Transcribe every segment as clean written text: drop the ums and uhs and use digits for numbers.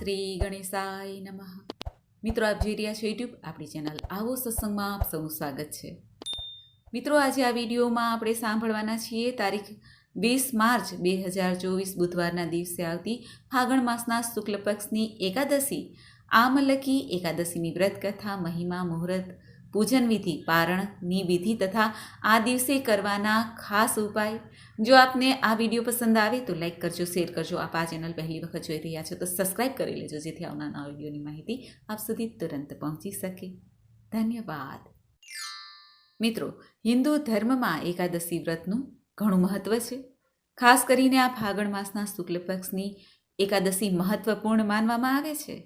શ્રી ગણેશાય નમઃ. મિત્રો, આપ જોઈ રહ્યા છો યુટ્યુબ આપણી ચેનલ આવો સત્સંગમાં આપ સૌનું સ્વાગત છે. મિત્રો, આજે આ વિડીયોમાં આપણે સાંભળવાના છીએ તારીખ 20 માર્ચ 2024 બુધવારના દિવસે આવતી ફાગણ માસના શુક્લ પક્ષની એકાદશી આમલકી એકાદશીની વ્રત કથા, મહિમા, મુહૂર્ત, પૂજન વિધિ, પારણની વિધિ તથા આ દિવસે કરવાના ખાસ ઉપાય. જો આપને આ વિડીયો પસંદ આવે તો લાઈક કરજો, શેર કરજો. આપ આ ચેનલ પહેલી વખત જોઈ રહ્યા છો તો સબસ્ક્રાઈબ કરી લેજો, જેથી આવનારા વિડીયોની માહિતી આપ સુધી તુરંત પહોંચી શકે. ધન્યવાદ. મિત્રો, હિન્દુ ધર્મમાં એકાદશી વ્રતનું ઘણું મહત્વ છે. ખાસ કરીને આ ફાગણ માસના શુક્લ પક્ષની એકાદશી મહત્વપૂર્ણ માનવામાં આવે છે,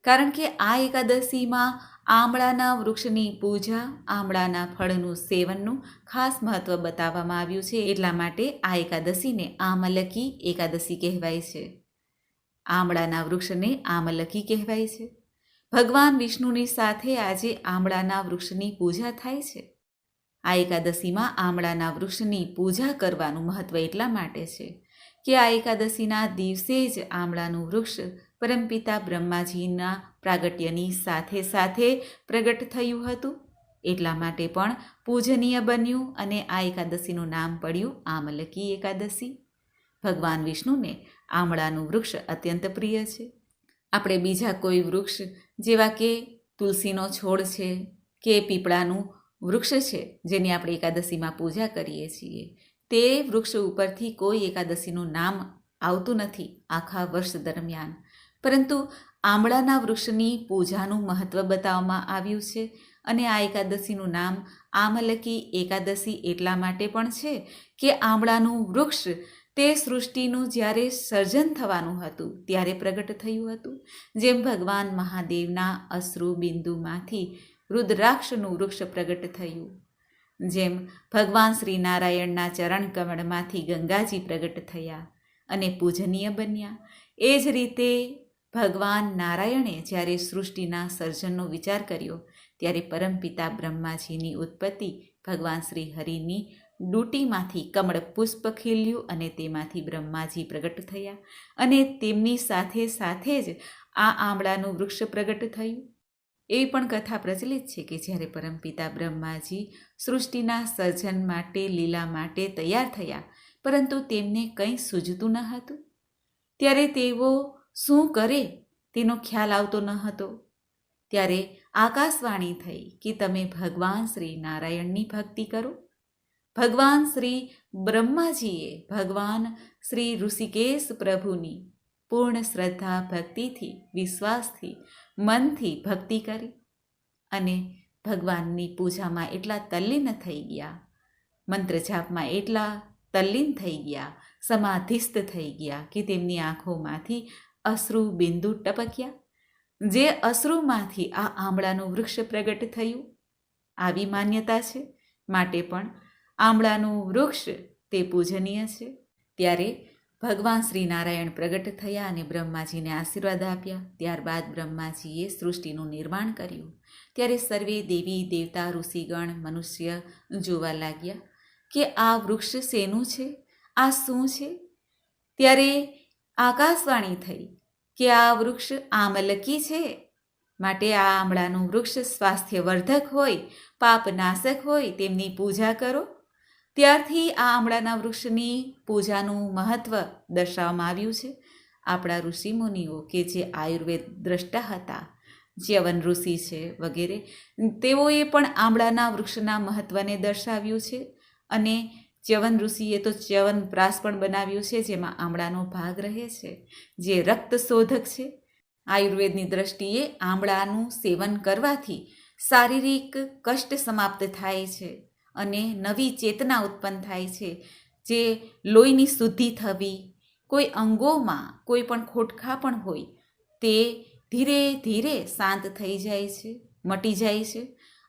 કારણ કે આ એકાદશીમાં આમળાના વૃક્ષની પૂજા, આમળાના ફળનું સેવનનું ખાસ મહત્વ બતાવવામાં આવ્યું છે. એટલા માટે આ એકાદશીને આમલકી એકાદશી કહેવાય છે. આમળાના વૃક્ષને આમલકી કહેવાય છે. ભગવાન વિષ્ણુની સાથે આજે આમળાના વૃક્ષની પૂજા થાય છે. આ એકાદશીમાં આમળાના વૃક્ષની પૂજા કરવાનું મહત્વ એટલા માટે છે કે આ એકાદશીના દિવસે જ આમળાનું વૃક્ષ પરમપિતા બ્રહ્માજીના પ્રાગટ્યની સાથે સાથે પ્રગટ થયું હતું. એટલા માટે પણ પૂજનીય બન્યું અને આ એકાદશીનું નામ પડ્યું આમલકી એકાદશી. ભગવાન વિષ્ણુને આમળાનું વૃક્ષ અત્યંત પ્રિય છે. આપણે બીજા કોઈ વૃક્ષ જેવા કે તુલસીનો છોડ છે કે પીપળાનું વૃક્ષ છે જેની આપણે એકાદશીમાં પૂજા કરીએ છીએ, તે વૃક્ષ ઉપરથી કોઈ એકાદશીનું નામ આવતું નથી આખા વર્ષ દરમિયાન. પરંતુ આમળાના વૃક્ષની પૂજાનું મહત્વ બતાવવામાં આવ્યું છે અને આ એકાદશીનું નામ આમલકી એકાદશી એટલા માટે પણ છે કે આમળાનું વૃક્ષ તે સૃષ્ટિનું જ્યારે સર્જન થવાનું હતું ત્યારે પ્રગટ થયું હતું. જેમ ભગવાન મહાદેવના અશ્રુ બિંદુમાંથી રુદ્રાક્ષનું વૃક્ષ પ્રગટ થયું, જેમ ભગવાન શ્રી નારાયણના ચરણ કમળમાંથી ગંગાજી પ્રગટ થયા અને પૂજનીય બન્યા, એ જ રીતે ભગવાન નારાયણે જ્યારે સૃષ્ટિના સર્જનનો વિચાર કર્યો ત્યારે પરમપિતા બ્રહ્માજીની ઉત્પત્તિ ભગવાન શ્રી હરિની ડૂટીમાંથી કમળ પુષ્પ ખીલ્યું અને તેમાંથી બ્રહ્માજી પ્રગટ થયા અને તેમની સાથે સાથે જ આ આમળાનું વૃક્ષ પ્રગટ થયું. એવી પણ કથા પ્રચલિત છે કે જ્યારે પરમપિતા બ્રહ્માજી સૃષ્ટિના સર્જન માટે, લીલા માટે તૈયાર થયા, પરંતુ તેમને કંઈ સૂઝતું ન હતું. ત્યારે તેઓ શું કરે તેનો ખ્યાલ આવતો ન હતો. ત્યારે આકાશવાણી થઈ કે તમે ભગવાન શ્રી નારાયણની ભક્તિ કરો. ભગવાન શ્રી બ્રહ્માજીએ ભગવાન શ્રી ઋષિકેશ પ્રભુની પૂર્ણ શ્રદ્ધા, ભક્તિથી, વિશ્વાસથી, મનથી ભક્તિ કરી અને ભગવાનની પૂજામાં એટલા તલ્લીન થઈ ગયા, મંત્ર જાપમાં એટલા તલ્લીન થઈ ગયા, સમાધિસ્થ થઈ ગયા કે તેમની આંખોમાંથી અશ્રુ બિંદુ ટપક્યા. જે અશ્રુમાંથી આ આમળાનું વૃક્ષ પ્રગટ થયું. આવી માન્યતા છે, માટે પણ આમળાનું વૃક્ષ તે પૂજનીય છે. ત્યારે ભગવાન શ્રી નારાયણ પ્રગટ થયા અને બ્રહ્માજીને આશીર્વાદ આપ્યા. ત્યારબાદ બ્રહ્માજીએ સૃષ્ટિનું નિર્માણ કર્યું. ત્યારે સર્વે દેવી દેવતા, ઋષિગણ, મનુષ્ય જોવા લાગ્યા કે આ વૃક્ષ શેનું છે, આ શું છે. ત્યારે આકાશવાણી થઈ કે આ વૃક્ષ આમલકી છે, માટે આ આમળાનું વૃક્ષ સ્વાસ્થ્યવર્ધક હોય, પાપનાશક હોય, તેમની પૂજા કરો. ત્યારથી આ આમળાના વૃક્ષની પૂજાનું મહત્વ દર્શાવવામાં આવ્યું છે. આપણા ઋષિમુનિઓ કે જે આયુર્વેદ દ્રષ્ટા હતા, ચ્યવન ઋષિ છે વગેરે, તેઓએ પણ આમળાના વૃક્ષના મહત્વને દર્શાવ્યું છે અને ચ્યવન ઋષિએ તો ચ્યવન પ્રાસ પણ બનાવ્યું છે જેમાં આમળાનો ભાગ રહે છે, જે રક્ત શોધક છે. આયુર્વેદની દ્રષ્ટિએ આમળાનું સેવન કરવાથી શારીરિક કષ્ટ સમાપ્ત થાય છે અને નવી ચેતના ઉત્પન્ન થાય છે. જે લોહીની શુદ્ધિ થવી, કોઈ અંગોમાં કોઈ પણ ખોટખા પણ હોય તે ધીરે ધીરે શાંત થઈ જાય છે, મટી જાય છે.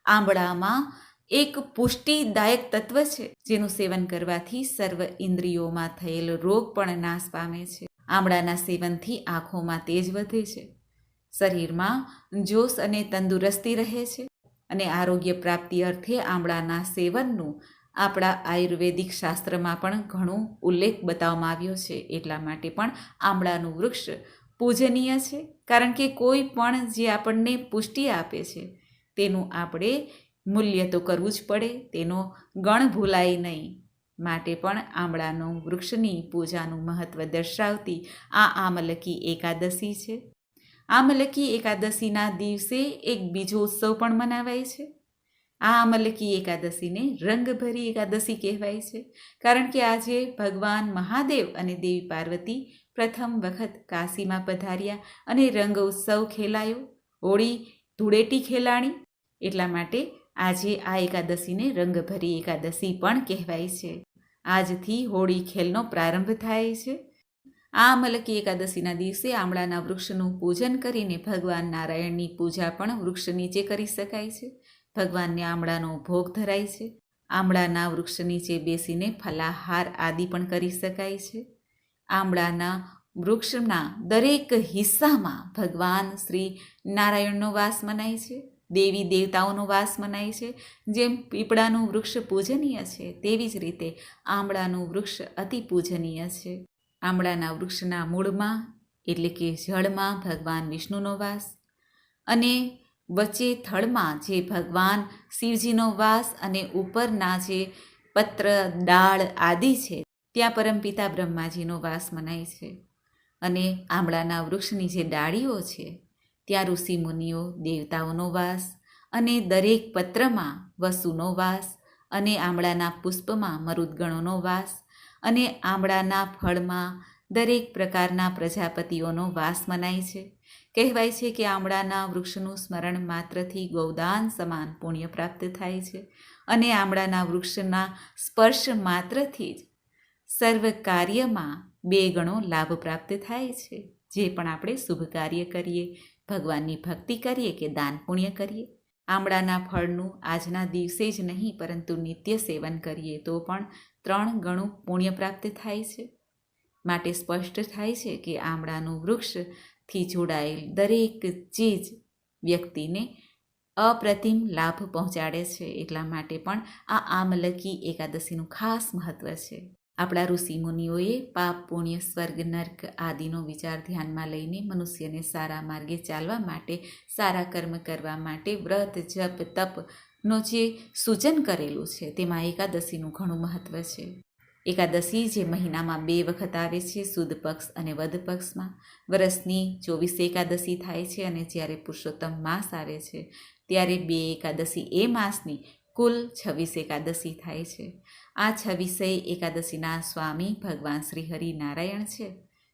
આમળામાં એક પુષ્ટિદાયક તત્વ છે જેનું સેવન કરવાથી સર્વ ઇન્દ્રિયોમાં થયેલ રોગ પણ નાશ પામે છે. આમળાના સેવનથી આંખોમાં તેજ વધે છે, શરીરમાં જોશ અને તંદુરસ્તી રહે છે અને આરોગ્ય પ્રાપ્તિ અર્થે આમળાના સેવનનું આપણા આયુર્વેદિક શાસ્ત્રમાં પણ ઘણો ઉલ્લેખ બતાવવામાં આવ્યો છે. એટલા માટે પણ આમળાનું વૃક્ષ પૂજનીય છે, કારણ કે કોઈ પણ જે આપણને પુષ્ટિ આપે છે તેનું આપણે મૂલ્ય તો કરવું જ પડે, તેનો ગણ ભૂલાય નહીં. માટે પણ આમળાનું વૃક્ષની પૂજાનું મહત્ત્વ દર્શાવતી આ આમલકી એકાદશી છે. આમલકી એકાદશીના દિવસે એક બીજો ઉત્સવ પણ મનાવાય છે. આ આમલકી એકાદશીને રંગભરી એકાદશી કહેવાય છે, કારણ કે આજે ભગવાન મહાદેવ અને દેવી પાર્વતી પ્રથમ વખત કાશીમાં પધાર્યા અને રંગ ઉત્સવ ખેલાયો, હોળી ધૂળેટી ખેલાણી. એટલા માટે આજે આ એકાદશીને રંગભરી એકાદશી પણ કહેવાય છે. આજથી હોળી ખેલનો પ્રારંભ થાય છે. આ આમલકી એકાદશીના દિવસે આમળાના વૃક્ષનું પૂજન કરીને ભગવાન નારાયણની પૂજા પણ વૃક્ષ નીચે કરી શકાય છે. ભગવાનને આમળાનો ભોગ ધરાય છે. આમળાના વૃક્ષ નીચે બેસીને ફલાહાર આદિ પણ કરી શકાય છે. આમળાના વૃક્ષના દરેક હિસ્સામાં ભગવાન શ્રી નારાયણનો વાસ મનાય છે, દેવી દેવતાઓનો વાસ મનાય છે. જેમ પીપળાનું વૃક્ષ પૂજનીય છે, તેવી જ રીતે આમળાનું વૃક્ષ અતિ પૂજનીય છે. આમળાના વૃક્ષના મૂળમાં એટલે કે જળમાં ભગવાન વિષ્ણુનો વાસ અને વચ્ચે થડમાં જે ભગવાન શિવજીનો વાસ અને ઉપરના જે પત્ર ડાળ આદિ છે ત્યાં પરમપિતા બ્રહ્માજીનો વાસ મનાય છે. અને આમળાના વૃક્ષની જે ડાળીઓ છે ત્યાં ઋષિ મુનિઓ દેવતાઓનો વાસ અને દરેક પત્રમાં વસુનો વાસ અને આમળાના પુષ્પમાં મરુદ્ગણોનો વાસ અને આમળાના ફળમાં દરેક પ્રકારના પ્રજાપતિઓનો વાસ મનાય છે. કહેવાય છે કે આમળાના વૃક્ષનું સ્મરણ માત્રથી ગૌદાન સમાન પુણ્ય પ્રાપ્ત થાય છે અને આમળાના વૃક્ષના સ્પર્શ માત્રથી જ સર્વ કાર્યમાં 2 ગણો લાભ પ્રાપ્ત થાય છે. જે પણ આપણે શુભ કાર્ય કરીએ, ભગવાનની ભક્તિ કરીએ કે દાન પુણ્ય કરીએ, આમળાના ફળનું આજના દિવસે જ નહીં પરંતુ નિત્ય સેવન કરીએ તો પણ 3 ગણું પુણ્ય પ્રાપ્ત થાય છે. માટે સ્પષ્ટ થાય છે કે આમળાનું વૃક્ષથી જોડાયેલ દરેક ચીજ વ્યક્તિને અપ્રતિમ લાભ પહોંચાડે છે. એટલા માટે પણ આ આમલકી એકાદશીનું ખાસ મહત્ત્વ છે. આપણા ઋષિ મુનિઓએ પાપ પુણ્ય સ્વર્ગ નર્ક આદિનો વિચાર ધ્યાનમાં લઈને મનુષ્યને સારા માર્ગે ચાલવા માટે, સારા કર્મ કરવા માટે વ્રત જપ તપનો જે સૂચન કરેલું છે તેમાં એકાદશીનું ઘણું મહત્ત્વ છે. એકાદશી જે મહિનામાં 2 વખત આવે છે, સુદ પક્ષ અને વદ પક્ષમાં. વર્ષની 24 એકાદશી થાય છે અને જ્યારે પુરુષોત્તમ માસ આવે છે ત્યારે 2 એકાદશી એ માસની કુલ 26 એકાદશી થાય છે. આ 26 એકાદશીના સ્વામી ભગવાન શ્રી હરિનારાયણ છે.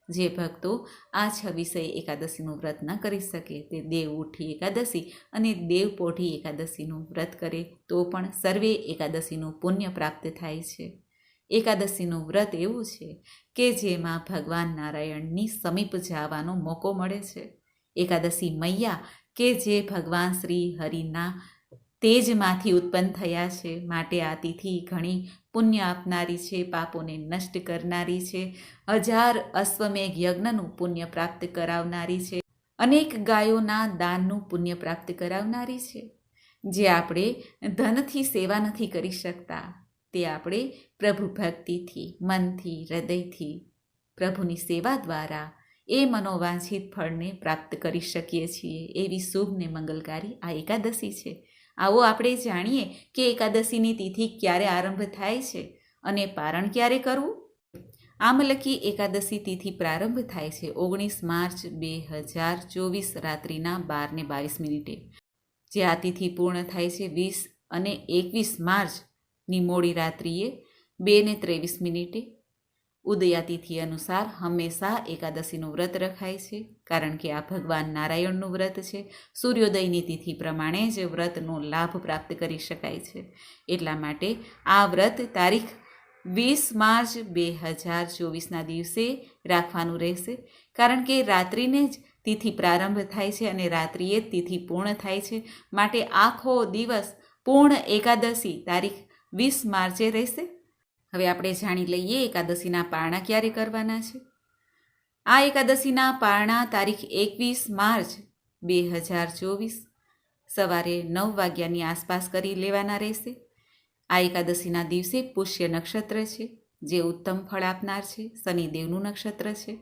જે ભક્તો આ 26 એકાદશીનું વ્રત ન કરી શકે તે દેવ ઉઠી એકાદશી અને દેવ પોઢી એકાદશીનું વ્રત કરે તો પણ સર્વે એકાદશીનું પુણ્ય પ્રાપ્ત થાય છે. એકાદશીનું વ્રત એવું છે કે જેમાં ભગવાન નારાયણની સમીપ જવાનો મોકો મળે છે. એકાદશી મૈયા કે જે ભગવાન શ્રી હરિના તેજમાંથી ઉત્પન્ન થયા છે, માટે આ તિથિ ઘણી પુણ્ય આપનારી છે, પાપોને નષ્ટ કરનારી છે, 1000 અશ્વમેઘ યજ્ઞનું પુણ્ય પ્રાપ્ત કરાવનારી છે, અનેક ગાયોના દાનનું પુણ્ય પ્રાપ્ત કરાવનારી છે. જે આપણે ધનથી સેવા નથી કરી શકતા તે આપણે પ્રભુ ભક્તિથી, મનથી, હૃદયથી પ્રભુની સેવા દ્વારા એ મનોવાંછિત ફળને પ્રાપ્ત કરી શકીએ છીએ. એવી શુભ ને મંગલકારી આ એકાદશી છે. આવો આપણે જાણીએ કે એકાદશીની તિથિ ક્યારે આરંભ થાય છે અને પારણ ક્યારે કરવું. આમલકી એકાદશી તિથિ પ્રારંભ થાય છે 19 માર્ચ 2024 રાત્રિના 12:22. જે આ તિથિ પૂર્ણ થાય છે 20 અને 21 માર્ચની મોડી રાત્રિએ 2:23. ઉદયાતિથિ અનુસાર હંમેશા એકાદશીનું વ્રત રખાય છે, કારણ કે આ ભગવાન નારાયણનું વ્રત છે. સૂર્યોદયની તિથિ પ્રમાણે જ વ્રતનો લાભ પ્રાપ્ત કરી શકાય છે. એટલા માટે આ વ્રત તારીખ 20 માર્ચ 2024ના દિવસે રાખવાનું રહેશે, કારણ કે રાત્રિને જ તિથિ પ્રારંભ થાય છે અને રાત્રિએ જ તિથિ પૂર્ણ થાય છે. માટે આખો દિવસ પૂર્ણ એકાદશી તારીખ 20 માર્ચે રહેશે. હવે આપણે જાણી લઈએ એકાદશીના પારણા ક્યારે કરવાના છે. આ એકાદશીના પારણા તારીખ 21 માર્ચ 2024 સવારે 9 વાગ્યાની આસપાસ કરી લેવાના રહેશે. આ એકાદશીના દિવસે પુષ્ય નક્ષત્ર છે, જે ઉત્તમ ફળ આપનાર છે. શનિદેવનું નક્ષત્ર છે.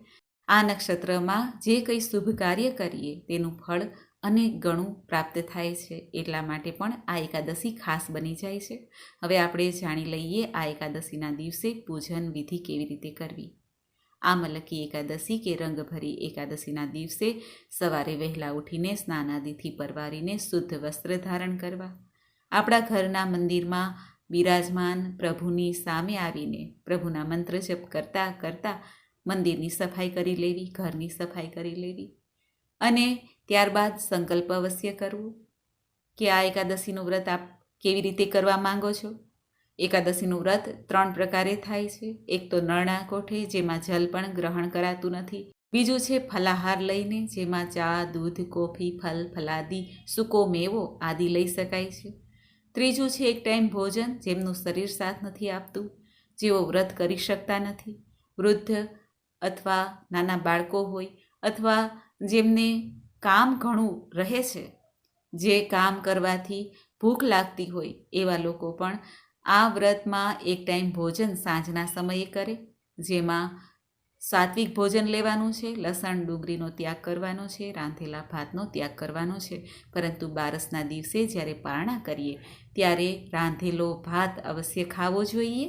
આ નક્ષત્રમાં જે કંઈ શુભ કાર્ય કરીએ તેનું ફળ અનેક ગણું પ્રાપ્ત થાય છે. એટલા માટે પણ આ એકાદશી ખાસ બની જાય છે. હવે આપણે જાણી લઈએ આ એકાદશીના દિવસે પૂજન વિધિ કેવી રીતે કરવી. આમલકી એકાદશી કે રંગભરી એકાદશીના દિવસે સવારે વહેલા ઉઠીને સ્નાનાદિથી પરવારીને શુદ્ધ વસ્ત્ર ધારણ કરવા, આપણા ઘરના મંદિરમાં બિરાજમાન પ્રભુની સામે આવીને પ્રભુના મંત્ર જપ કરતાં કરતાં મંદિરની સફાઈ કરી લેવી, ઘરની સફાઈ કરી લેવી અને ત્યારબાદ સંકલ્પ અવશ્ય કરવું કે આ એકાદશીનું વ્રત આપ કેવી રીતે કરવા માંગો છો. એકાદશીનું વ્રત 3 પ્રકારે થાય છે. એક તો નરણા કોઠે, જેમાં જલ પણ ગ્રહણ કરાતું નથી. બીજું છે ફલાહાર લઈને, જેમાં ચા, દૂધ, કોફી, ફલ, ફલાદી, સૂકો મેવો આદિ લઈ શકાય છે. ત્રીજું છે એક ટાઈમ ભોજન, જેમનું શરીર સાથ નથી આપતું, જેઓ વ્રત કરી શકતા નથી, વૃદ્ધ અથવા નાના બાળકો હોય અથવા જેમને કામ ઘણું રહે છે, જે કામ કરવાથી ભૂખ લાગતી હોય એવા લોકો પણ આ વ્રતમાં એક ટાઈમ ભોજન સાંજના સમયે કરે, જેમાં સાત્વિક ભોજન લેવાનું છે, લસણ ડુંગળીનો ત્યાગ કરવાનો છે, રાંધેલા ભાતનો ત્યાગ કરવાનો છે. પરંતુ બારસના દિવસે જ્યારે પારણા કરીએ ત્યારે રાંધેલો ભાત અવશ્ય ખાવો જોઈએ.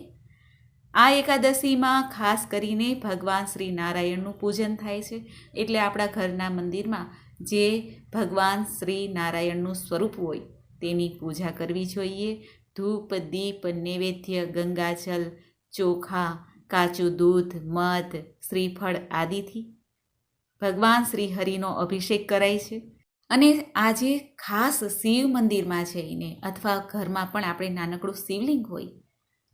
આ એકાદશીમાં ખાસ કરીને ભગવાન શ્રી નારાયણનું પૂજન થાય છે. એટલે આપણા ઘરના મંદિરમાં જે ભગવાન શ્રી નારાયણનું સ્વરૂપ હોય તેની પૂજા કરવી જોઈએ. ધૂપ, દીપ, નૈવેદ્ય, ગંગાજલ, ચોખા, કાચું દૂધ, મધ, શ્રીફળ આદિથી ભગવાન શ્રી હરિનો અભિષેક કરાય છે. અને આજે ખાસ શિવ મંદિરમાં જઈને અથવા ઘરમાં પણ આપણે નાનકડું શિવલિંગ હોય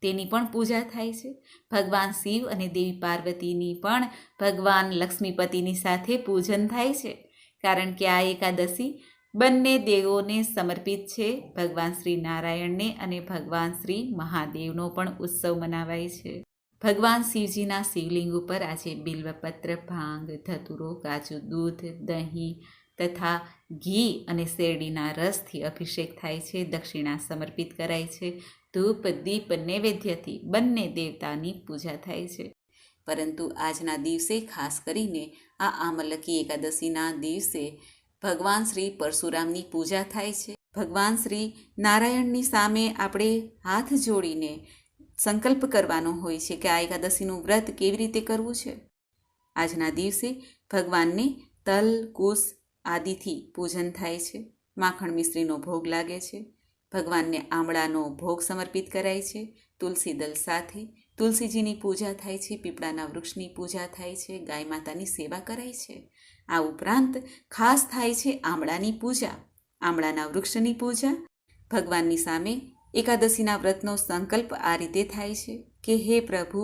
તેની પણ પૂજા થાય છે. ભગવાન શિવ અને દેવી પાર્વતીની પણ ભગવાન લક્ષ્મીપતિની સાથે પૂજન થાય છે. કારણ કે આ એકાદશી બંને દેવોને સમર્પિત છે. ભગવાન શ્રી નારાયણને અને ભગવાન શ્રી મહાદેવનો પણ ઉત્સવ મનાવાય છે. ભગવાન શિવજીના શિવલિંગ ઉપર આજે બિલ્વપત્ર, ભાંગ, ધતુરો, કાચું દૂધ, દહીં તથા ઘી અને શેરડીના રસથી અભિષેક થાય છે. દક્ષિણા સમર્પિત કરાય છે. ધૂપ, દીપ, નૈવેદ્યથી બંને દેવતાની પૂજા થાય છે. પરંતુ આજના દિવસે ખાસ કરીને આ આમલકી એકાદશીના દિવસે ભગવાન શ્રી પરશુરામની પૂજા થાય છે. ભગવાન શ્રી નારાયણની સામે આપણે હાથ જોડીને સંકલ્પ કરવાનો હોય છે કે આ એકાદશીનું વ્રત કેવી રીતે કરવું છે. આજના દિવસે ભગવાનને તલ, કુશ આદિથી પૂજન થાય છે. માખણ મિશ્રીનો ભોગ લાગે છે. ભગવાનને આમળાનો ભોગ સમર્પિત કરાય છે. તુલસી દલ સાથે તુલસીજીની પૂજા થાય છે. પીપળાના વૃક્ષની પૂજા થાય છે. ગાય માતાની સેવા કરાય છે. આ ઉપરાંત ખાસ થાય છે આમળાની પૂજા, આમળાના વૃક્ષની પૂજા. ભગવાનની સામે એકાદશીના વ્રતનો સંકલ્પ આ રીતે થાય છે કે હે પ્રભુ,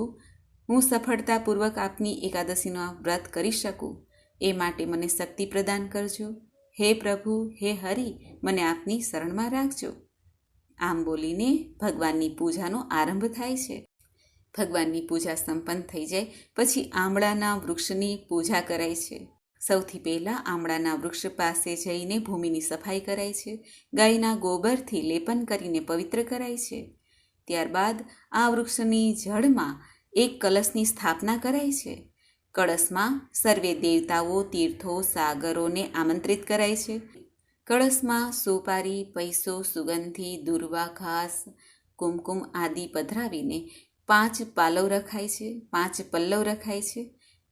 હું સફળતાપૂર્વક આપની એકાદશીનો વ્રત કરી શકું એ માટે મને શક્તિ પ્રદાન કરજો. હે પ્રભુ, હે હરિ, મને આપની શરણમાં રાખજો. આમ બોલીને ભગવાનની પૂજાનો આરંભ થાય છે. ભગવાનની પૂજા સંપન્ન થઈ જાય પછી આમળાના વૃક્ષની પૂજા કરાય છે. સૌથી પહેલાં આમળાના વૃક્ષ પાસે જઈને ભૂમિની સફાઈ કરાય છે. ગાયના ગોબરથી લેપન કરીને પવિત્ર કરાય છે. ત્યારબાદ આ વૃક્ષની જડમાં એક કળશની સ્થાપના કરાય છે. કળશમાં સર્વે દેવતાઓ, તીર્થો, સાગરોને આમંત્રિત કરાય છે. કળશમાં સોપારી, પૈસો, સુગંધી, દુર્વા, ઘાસ, કુમકુમ આદિ પધરાવીને 5 પાલવ રખાય છે, 5 પલ્લવ રખાય છે.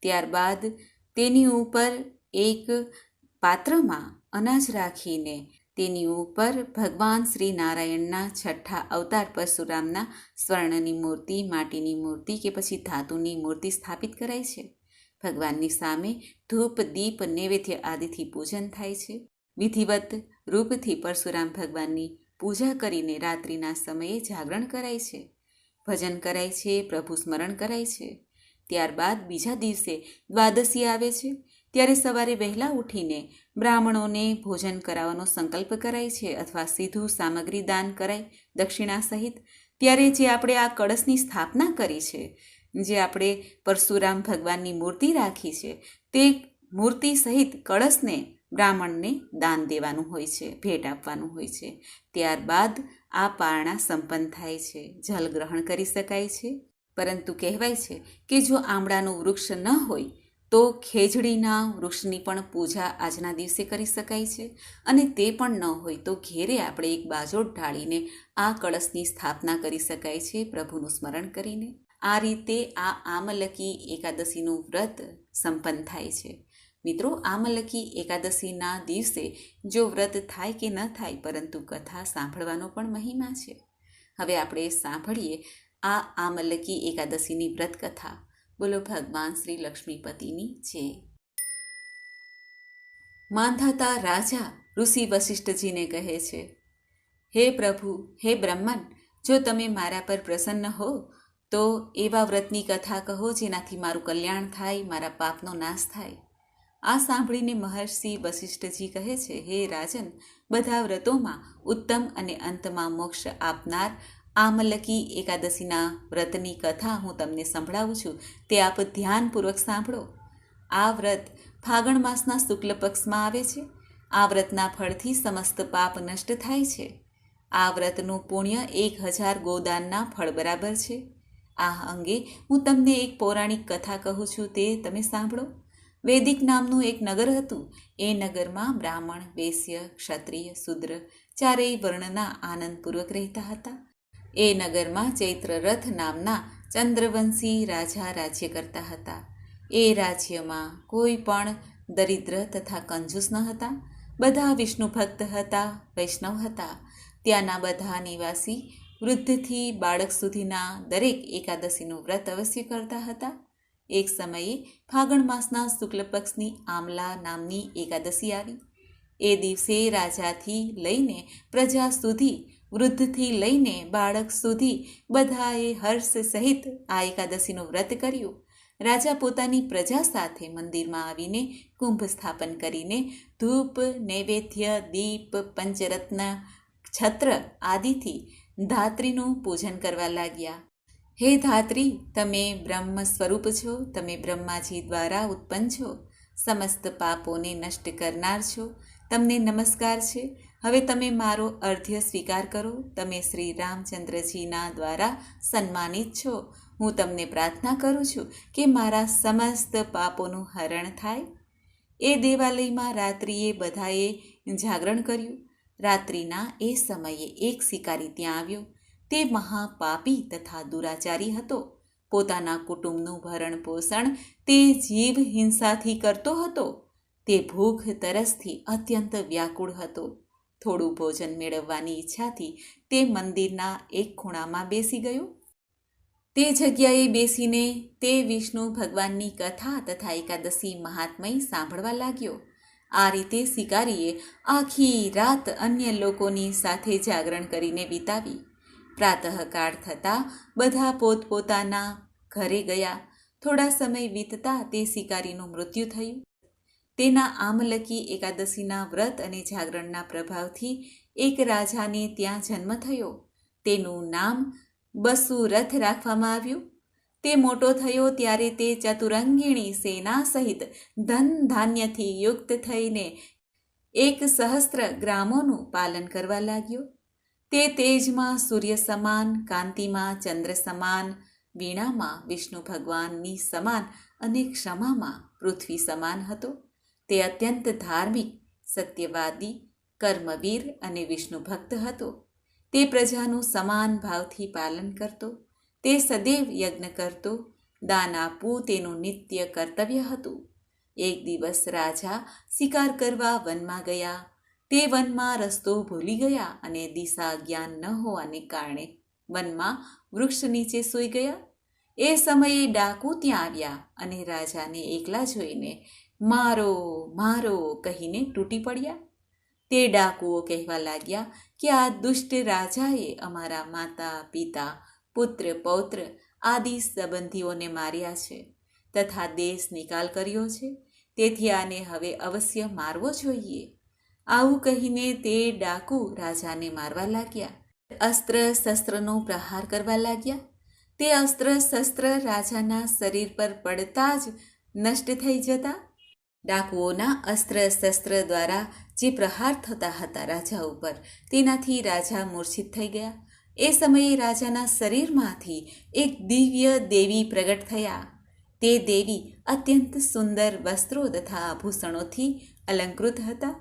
ત્યારબાદ તેની ઉપર એક પાત્રમાં અનાજ રાખીને તેની ઉપર ભગવાન શ્રી નારાયણના 6ઠ્ઠા અવતાર પરશુરામના સ્વર્ણની મૂર્તિ, માટીની મૂર્તિ કે પછી ધાતુની મૂર્તિ સ્થાપિત કરાય છે. ભગવાનની સામે ધૂપ, દીપ, નૈવેદ્ય આદિથી પૂજન થાય છે. વિધિવત રૂપથી પરશુરામ ભગવાનની પૂજા કરીને રાત્રિના સમયે જાગરણ કરાય છે, ભજન કરાય છે, પ્રભુ સ્મરણ કરાય છે. ત્યારબાદ બીજા દિવસે દ્વાદશી આવે છે. ત્યારે સવારે વહેલા ઉઠીને બ્રાહ્મણોને ભોજન કરાવવાનો સંકલ્પ કરાય છે અથવા સીધું સામગ્રી દાન કરાય દક્ષિણા સહિત. ત્યારે જે આપણે આ કળશની સ્થાપના કરી છે, જે આપણે પરશુરામ ભગવાનની મૂર્તિ રાખી છે, તે મૂર્તિ સહિત કળશને બ્રાહ્મણને દાન દેવાનું હોય છે, ભેટ આપવાનું હોય છે. ત્યારબાદ આ પારણા સંપન્ન થાય છે, જલ ગ્રહણ કરી શકાય છે. પરંતુ કહેવાય છે કે જો આમળાનું વૃક્ષ ન હોય તો ખેજડીના વૃક્ષની પણ પૂજા આજના દિવસે કરી શકાય છે. અને તે પણ ન હોય તો ઘેરે આપણે એક બાજોટ ઢાળીને આ કળશની સ્થાપના કરી શકાય છે પ્રભુનું સ્મરણ કરીને. આ રીતે આ આમલકી એકાદશીનું વ્રત સંપન્ન થાય છે. મિત્રો, આમલકી એકાદશીના દિવસે જો વ્રત થાય કે ન થાય, પરંતુ કથા સાંભળવાનો પણ મહિમા છે. હવે આપણે સાંભળીએ આ આમલકી એકાદશીની વ્રત કથા. બોલો ભગવાન શ્રી લક્ષ્મીપતિની જય. માંધાતા રાજા ઋષિ વશિષ્ઠજીને કહે છે, હે પ્રભુ, હે બ્રહ્મન, જો તમે મારા પર પ્રસન્ન હો તો એવા વ્રતની કથા કહો જેનાથી મારું કલ્યાણ થાય, મારા પાપનો નાશ થાય. આ સાંભળીને મહર્ષિ વશિષ્ઠજી કહે છે, હે રાજન, બધા વ્રતોમાં ઉત્તમ અને અંતમાં મોક્ષ આપનાર આમલકી એકાદશીના વ્રતની કથા હું તમને સંભળાવું છું, તે આપ ધ્યાનપૂર્વક સાંભળો. આ વ્રત ફાગણ માસના શુક્લ પક્ષમાં આવે છે. આ વ્રતના ફળથી સમસ્ત પાપ નષ્ટ થાય છે. આ વ્રતનું પુણ્ય 1000 ગોદાનના ફળ બરાબર છે. આ અંગે હું તમને એક પૌરાણિક કથા કહું છું, તે તમે સાંભળો. વૈદિક નામનું એક નગર હતું. એ નગરમાં બ્રાહ્મણ, વૈશ્ય, ક્ષત્રિય, શૂદ્ર ચારેય વર્ણના આનંદપૂર્વક રહેતા હતા. એ નગરમાં ચૈત્રરથ નામના ચંદ્રવંશી રાજા રાજ્ય કરતા હતા. એ રાજ્યમાં કોઈ પણ દરિદ્ર તથા કંજૂસ ન હતા. બધા વિષ્ણુ ભક્ત હતા, વૈષ્ણવ હતા. ત્યાંના બધા નિવાસી વૃદ્ધથી બાળક સુધીના દરેક એકાદશીનું વ્રત અવશ્ય કરતા હતા. એક સમયે ફાગણ માસના શુક્લ પક્ષની આમલા નામની એકાદશી આવી. એ દિવસે રાજાથી લઈને પ્રજા સુધી, વૃદ્ધથી લઈને બાળક સુધી બધાએ હર્ષ સહિત આ એકાદશીનું વ્રત કર્યું. રાજા પોતાની પ્રજા સાથે મંદિરમાં આવીને કુંભ સ્થાપન કરીને ધૂપ, નૈવેદ્ય, દીપ, પંચરત્ન, છત્ર આદિથી ધાત્રીનું પૂજન કરવા લાગ્યા. હે ધાત્રી, તમે બ્રહ્મ સ્વરૂપ છો, તમે બ્રહ્માજી દ્વારા ઉત્પન્ન છો, સમસ્ત પાપોને નષ્ટ કરનાર છો, તમને નમસ્કાર છે. હવે તમે મારો અર્ધ્ય સ્વીકાર કરો. તમે શ્રી રામચંદ્રજીના દ્વારા સન્માનિત છો. હું તમને પ્રાર્થના કરું છું કે મારા સમસ્ત પાપોનું હરણ થાય. એ દેવાલયમાં રાત્રિએ બધાએ જાગરણ કર્યું. રાત્રિના એ સમયે એક શિકારી ત્યાં આવ્યો. તે મહાપાપી તથા દુરાચારી હતો. પોતાના કુટુંબનું ભરણ પોષણ તે જીવ હિંસાથી કરતો હતો. તે ભૂખ તરસથી અત્યંત વ્યાકુળ હતો. થોડું ભોજન મેળવવાની ઈચ્છાથી તે મંદિરના એક ખૂણામાં બેસી ગયો. તે જગ્યાએ બેસીને તે વિષ્ણુ ભગવાનની કથા તથા એકાદશી મહાત્મય સાંભળવા લાગ્યો. આ રીતે શિકારીએ આખી રાત અન્ય લોકોની સાથે જાગરણ કરીને વિતાવી. પ્રાતઃકાળ થતાં બધા પોતપોતાના ઘરે ગયા. થોડા સમય વીતતા તે શિકારીનું મૃત્યુ થયું. તેના આમલકી એકાદશીના વ્રત અને જાગરણના પ્રભાવથી એક રાજાને ત્યાં જન્મ થયો. તેનું નામ બસુરથ રાખવામાં આવ્યું. તે મોટો થયો ત્યારે તે ચતુરંગીણી સેના સહિત ધન ધાન્યથી યુક્ત થઈને 1,000 ગ્રામોનું પાલન કરવા લાગ્યો. તે તેજમાં સૂર્ય સમાન, કાંતિમાં ચંદ્ર સમાન, વીણામાં વિષ્ણુ ભગવાનની સમાન અને ક્ષમામાં પૃથ્વી સમાન હતો. તે અત્યંત ધાર્મિક, સત્યવાદી, કર્મવીર અને વિષ્ણુ ભક્ત હતો. તે પ્રજાનું સમાન ભાવથી પાલન કરતો. તે સદૈવ યજ્ઞ કરતો. દાન આપવું તેનું નિત્ય કર્તવ્ય હતું. એક દિવસ રાજા શિકાર કરવા વનમાં ગયા. તે વનમાં રસ્તો ભૂલી ગયા અને દિશા જ્ઞાન ન હોવાને કારણે વનમાં વૃક્ષ નીચે સૂઈ ગયા. એ સમયે ડાકુ ત્યાં આવ્યા અને રાજાને એકલા જોઈને મારો મારો કહીને તૂટી પડ્યા. તે ડાકુઓ કહેવા લાગ્યા કે આ દુષ્ટ રાજાએ અમારા માતા, પિતા, પુત્ર, પૌત્ર આદિ સંબંધીઓને માર્યા છે તથા દેશ નિકાલ કર્યો છે. તેથી આને હવે અવશ્ય મારવો જોઈએ. આવું કહીને તે ડાકુ રાજાને મારવા લાગ્યા. અસ્ત્ર શસ્ત્રનો પ્રહાર કરવા લાગ્યા. તે અસ્ત્ર શસ્ત્ર રાજાના શરીર પર પડતા જ નષ્ટ થઈ જતા. ડાકુઓના અસ્ત્ર શસ્ત્ર દ્વારા જે પ્રહાર થતા હતા રાજા ઉપર, તેનાથી રાજા મૂર્છિત થઈ ગયા. એ સમયે રાજાના શરીરમાંથી એક દિવ્ય દેવી પ્રગટ થયા. તે દેવી અત્યંત સુંદર વસ્ત્રો તથા આભૂષણોથી અલંકૃત હતા.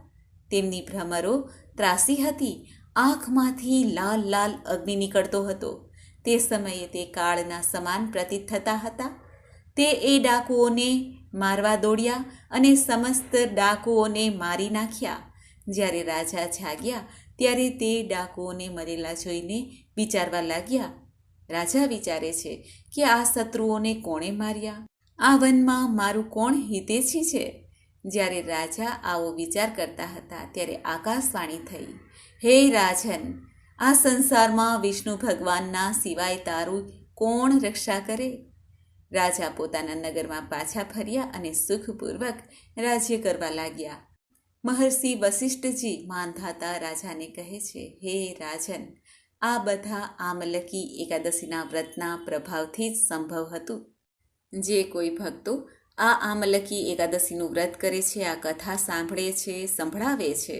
તેમની ભ્રમરો ત્રાસી હતી. આંખમાંથી લાલ લાલ અગ્નિ નીકળતો હતો. તે સમયે તે કાળના સમાન પ્રતીત થતા હતા. તે એ ડાકુઓને મારવા દોડ્યા અને સમસ્ત ડાકુઓને મારી નાખ્યા. જ્યારે રાજા જાગ્યા ત્યારે તે ડાકુઓને મરેલા જોઈને વિચારવા લાગ્યા. રાજા વિચારે છે કે આ શત્રુઓને કોણે માર્યા? આ વનમાં મારું કોણ હિતેછી છે? જ્યારે રાજા આવો વિચાર કરતા હતા ત્યારે આકાશવાણી થઈ, હે રાજન, આ સંસારમાં વિષ્ણુ ભગવાનના સિવાય તારું કોણ રક્ષા કરે? રાજા પોતાના નગરમાં પાછા ફર્યા અને સુખપૂર્વક રાજ્ય કરવા લાગ્યા. મહર્ષિ વસિષ્ઠજી માંધાતા રાજાને કહે છે, હે રાજન, આ બધા આમલકી એકાદશીના વ્રતના પ્રભાવથી જ સંભવ હતું. જે કોઈ ભક્તો આ આમલકી એકાદશીનું વ્રત કરે છે, આ કથા સાંભળે છે, સંભળાવે છે,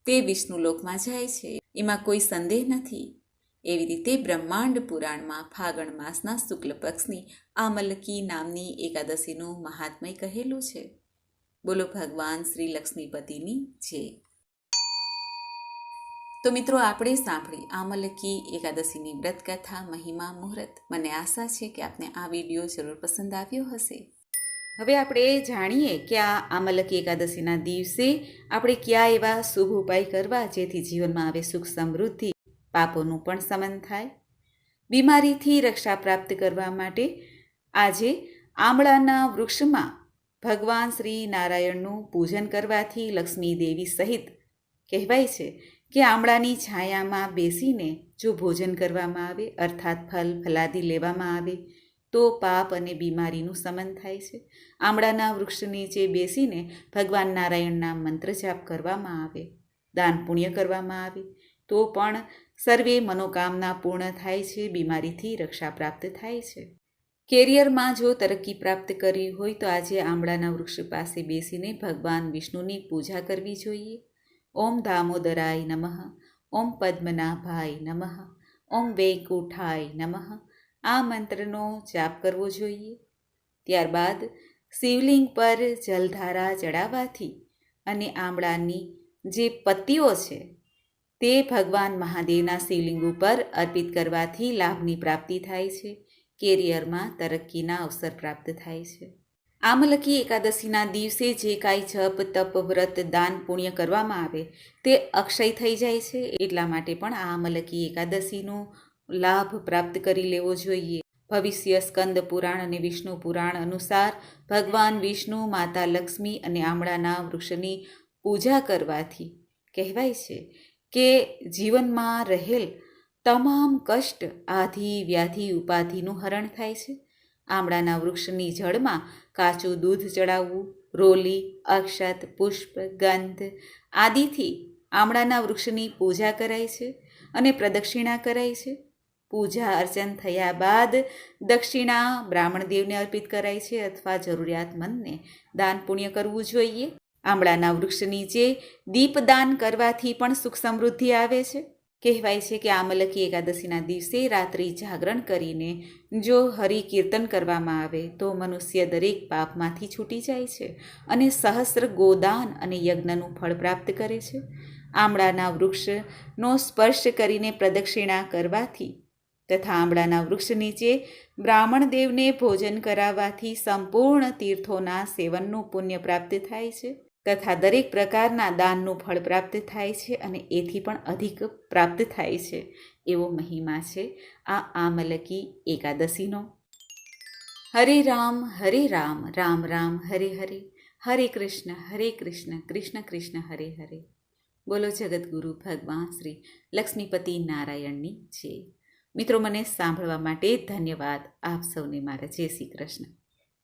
તે વિષ્ણુલોકમાં જાય છે, એમાં કોઈ સંદેહ નથી. એવી રીતે બ્રહ્માંડ પુરાણમાં ફાગણ માસના શુક્લ પક્ષની આમલકી નામની એકાદશીનું મહાત્મય કહેલું છે. બોલો ભગવાન શ્રી લક્ષ્મીપતિની જય. તો મિત્રો, આપણે સાંભળી આમલકી એકાદશીની વ્રતકથા, મહિમા, મુહૂર્ત. મને આશા છે કે આપને આ વિડીયો જરૂર પસંદ આવ્યો હશે. હવે આપણે જાણીએ કે આ આમલકી એકાદશીના દિવસે આપણે કયા એવા શુભ ઉપાય કરવા જેથી જીવનમાં આવે સુખ સમૃદ્ધિ, પાપોનું પણ શમન થાય. બીમારીથી રક્ષા પ્રાપ્ત કરવા માટે આજે આંબળાના વૃક્ષમાં ભગવાન શ્રી નારાયણનું પૂજન કરવાથી લક્ષ્મી દેવી સહિત કહેવાય છે કે આંબળાની છાયામાં બેસીને જો ભોજન કરવામાં આવે, અર્થાત ફલ ફલાદી લેવામાં આવે, તો પાપ અને બીમારીનું શમન થાય છે. આંબળાના વૃક્ષ નીચે બેસીને ભગવાન નારાયણના મંત્ર જાપ કરવામાં આવે, દાન પુણ્ય કરવામાં આવે, તો પણ સર્વે મનોકામના પૂર્ણ થાય છે, બીમારીથી રક્ષા પ્રાપ્ત થાય છે. કેરિયરમાં જો તરક્કી પ્રાપ્ત કરવી હોય તો આજે આંબળાના વૃક્ષ પાસે બેસીને ભગવાન વિષ્ણુની પૂજા કરવી જોઈએ. ઓમ દામોદરાય નમઃ, ઓમ પદ્મનાભાય નમઃ, ઓમ વૈકુંઠાય નમઃ, આ મંત્રનો જાપ કરવો જોઈએ. ત્યારબાદ શિવલિંગ પર જલધારા ચડાવવાથી અને આંબળાની જે પત્તીઓ છે તે ભગવાન મહાદેવના શિવલિંગ ઉપર અર્પિત કરવાથી લાભની પ્રાપ્તિ થાય છે. કેરિયરમાં તરક્કીના અવસર પ્રાપ્ત થાય છે. આમલકી એકાદશીના દિવસે જે કાંઈ જપ, તપ, વ્રત, દાન, પુણ્ય કરવામાં આવે તે અક્ષય થઈ જાય છે. એટલા માટે પણ આ આમલકી એકાદશીનો લાભ પ્રાપ્ત કરી લેવો જોઈએ. ભવિષ્ય સ્કંદ પુરાણ અને વિષ્ણુ પુરાણ અનુસાર ભગવાન વિષ્ણુ, માતા લક્ષ્મી અને આંબળાના વૃક્ષની પૂજા કરવાથી કહેવાય છે કે જીવનમાં રહેલ તમામ કષ્ટ, આધિ, વ્યાધિ, ઉપાધિનું હરણ થાય છે. આંબળાના વૃક્ષની જળમાં કાચું દૂધ ચડાવવું, રોલી, અક્ષત, પુષ્પ, ગંધ આદિથી આંબળાના વૃક્ષની પૂજા કરાય છે અને પ્રદક્ષિણા કરાય છે. પૂજા અર્ચન થયા બાદ દક્ષિણા બ્રાહ્મણદેવને અર્પિત કરાય છે અથવા જરૂરિયાતમંદને દાન પુણ્ય કરવું જોઈએ. આંબળાના વૃક્ષ નીચે દીપદાન કરવાથી પણ સુખ સમૃદ્ધિ આવે છે. કહેવાય છે કે આમલકી એકાદશીના દિવસે રાત્રિ જાગરણ કરીને જો હરિકીર્તન કરવામાં આવે તો મનુષ્ય દરેક પાપમાંથી છૂટી જાય છે અને સહસ્ર ગોદાન અને યજ્ઞનું ફળ પ્રાપ્ત કરે છે. આંબળાના વૃક્ષનો સ્પર્શ કરીને પ્રદક્ષિણા કરવાથી તથા આંબળાના વૃક્ષ નીચે બ્રાહ્મણદેવને ભોજન કરાવવાથી સંપૂર્ણ તીર્થોના સેવનનું પુણ્ય પ્રાપ્ત થાય છે તથા દરેક પ્રકારના દાનનું ફળ પ્રાપ્ત થાય છે અને એથી પણ અધિક પ્રાપ્ત થાય છે. એવો મહિમા છે આ આમલકી એકાદશીનો. હરે રામ, રામ રામ, હરે હરે, હરે કૃષ્ણ, કૃષ્ણ કૃષ્ણ, હરે હરે. બોલો જગતગુરુ ભગવાન શ્રી લક્ષ્મીપતિ નારાયણની જય. મિત્રો, મને સાંભળવા માટે ધન્યવાદ. આપ સૌને મારા જય શ્રી કૃષ્ણ.